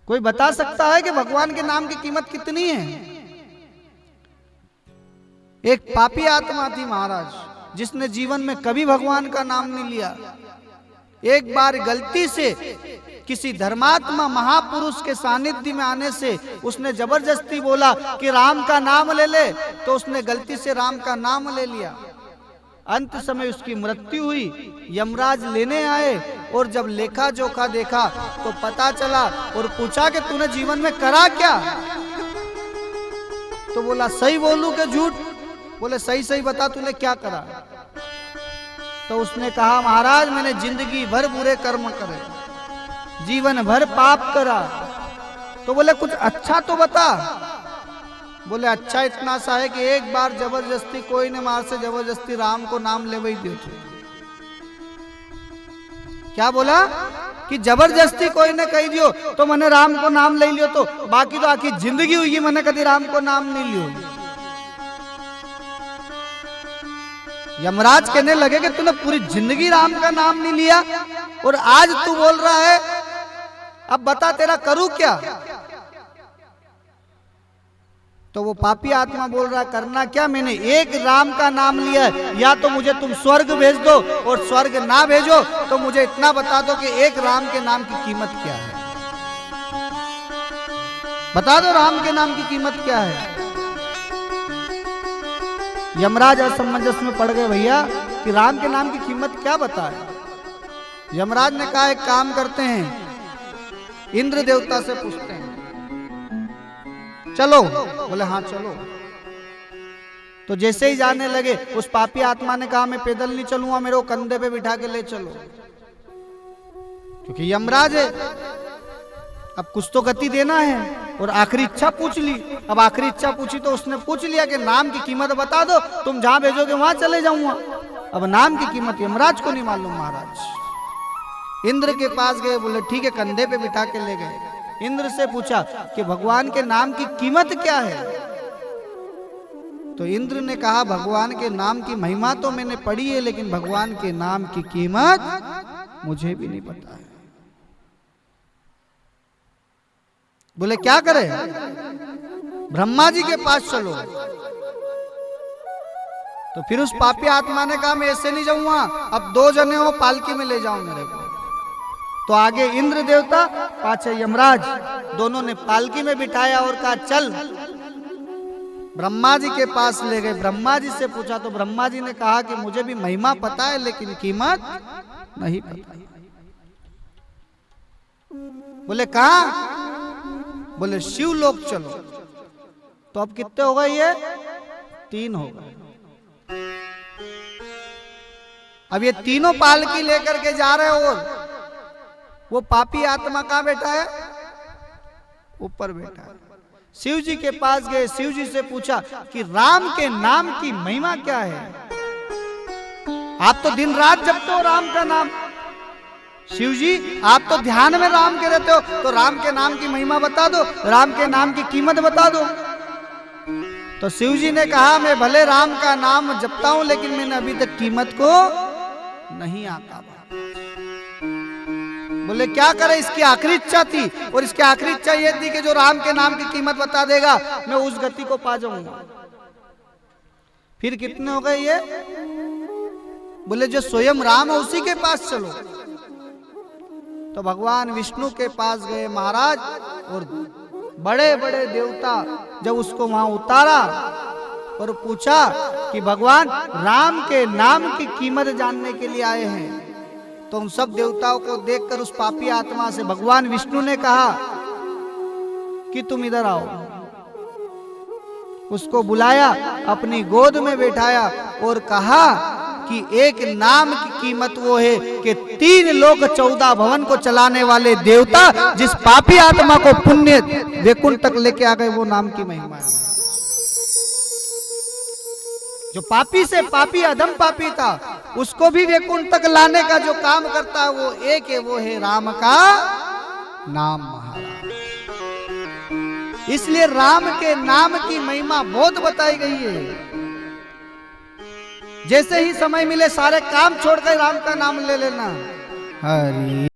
कोई बता सकता है कि भगवान के नाम की कीमत कितनी है? एक पापी आत्मा थी महाराज, जिसने जीवन में कभी भगवान का नाम नहीं लिया। एक बार गलती से किसी धर्मात्मा महापुरुष के सानिध्य में आने से उसने जबरदस्ती बोला कि राम का नाम ले ले, तो उसने गलती से राम का नाम ले लिया। अंत समय उसकी मृत्यु हुई। यमराज लेने आए और जब लेखा जोखा देखा तो पता चला और पूछा कि तूने जीवन में करा क्या? तो बोला सही बोलूं कि झूठ? बोले सही सही बता, तूने क्या करा? तो उसने कहा महाराज मैंने जिंदगी भर बुरे कर्म करे, जीवन भर पाप करा। तो बोले कुछ अच्छा तो बता। बोले अच्छा इतना सा है कि एक बार जबरदस्ती कोई ने मार से जबरदस्ती राम को नाम ले वही दियो थे। क्या बोला कि जबरदस्ती कोई ने कही दियो तो मैंने राम को नाम ले लियो, तो बाकी तो आखिर जिंदगी हुई मैंने कभी राम को नाम नहीं लियो। यमराज कहने लगे कि तूने पूरी जिंदगी राम का नाम नहीं लिया और आज तू बोल रहा है, अब बता तेरा करूं क्या? तो वो पापी आत्मा बोल रहा करना क्या? मैंने एक राम का नाम लिया है, या तो मुझे तुम स्वर्ग भेज दो और स्वर्ग ना भेजो तो मुझे इतना बता दो कि एक राम के नाम की कीमत क्या है। बता दो राम के नाम की कीमत क्या है। यमराज असमंजस में पड़ गए भैया कि राम के नाम की कीमत क्या बताए। यमराज ने कहा एक काम करते हैं, इंद्र देवता से पूछते हैं, चलो। बोले हाँ चलो। तो जैसे ही जाने लगे उस पापी आत्मा ने कहा मैं पैदल नहीं चलूंगा, मेरे को कंधे पे बिठा के ले चलो, क्योंकि यमराज है, अब कुछ तो गति देना है। और आखिरी इच्छा पूछ ली। अब आखिरी इच्छा पूछी तो उसने पूछ लिया कि नाम की कीमत बता दो, तुम जहां भेजोगे वहां चले जाऊंगा। अब नाम की कीमत यमराज को नहीं मालूम। महाराज इंद्र के पास गए, बोले ठीक है, कंधे पे बिठा के ले गए। इंद्र से पूछा कि भगवान के नाम की कीमत क्या है? तो इंद्र ने कहा भगवान के नाम की महिमा तो मैंने पढ़ी है, लेकिन भगवान के नाम की कीमत मुझे भी नहीं पता है। बोले क्या करें? ब्रह्मा जी के पास चलो। तो फिर उस पापी आत्मा ने कहा मैं ऐसे नहीं जाऊंगा, अब दो जने हो, पालकी में ले जाओ मेरे को। तो आगे इंद्र देवता, पाछे यमराज, दोनों ने पालकी में बिठाया और कहा चल। ब्रह्मा जी के पास ले गए। ब्रह्मा जी से पूछा तो ब्रह्मा जी ने कहा कि मुझे भी महिमा पता है लेकिन कीमत नहीं पता। बोले कहां? बोले शिवलोक चलो। तो अब कितने हो गए? ये 3 हो गए। अब ये तीनों पालकी लेकर के जा रहे हो, और वो पापी आत्मा कहां बैठा है? ऊपर बैठा है। शिव जी के पास गए, शिव जी से पूछा कि राम के नाम की महिमा क्या है? आप तो दिन रात जपते हो राम का नाम। शिव जी आप तो ध्यान में राम के रहते हो, तो राम के नाम की महिमा बता दो, राम के नाम की कीमत बता दो। तो शिव जी ने कहा मैं भले राम का नाम जपता हूं, लेकिन मैंने अभी तक कीमत को नहीं आता। बोले क्या करे? इसकी आखिरी इच्छा थी, और इसकी आखिरी इच्छा ये थी कि जो राम के नाम की कीमत बता देगा मैं उस गति को पा जाऊंगा। फिर कितने हो गए ये? बोले जो स्वयं राम है उसी के पास चलो। तो भगवान विष्णु के पास गए महाराज, और बड़े बड़े देवता जब उसको वहां उतारा और पूछा कि भगवान राम के नाम की कीमत जानने के लिए आए हैं, तो उन सब देवताओं को देखकर उस पापी आत्मा से भगवान विष्णु ने कहा कि तुम इधर आओ। उसको बुलाया, अपनी गोद में बैठाया और कहा कि एक नाम की कीमत वो है कि 3 लोक 14 भवन को चलाने वाले देवता जिस पापी आत्मा को पुण्य वैकुंठ तक लेके आ गए, वो नाम की महिमा है। जो पापी से पापी अधम पापी था, उसको भी वैकुंठ तक लाने का जो काम करता है वो एक है, वो है राम का नाम। महाराज इसलिए राम के नाम की महिमा बहुत बताई गई है। जैसे ही समय मिले सारे काम छोड़कर राम का नाम ले लेना। हरि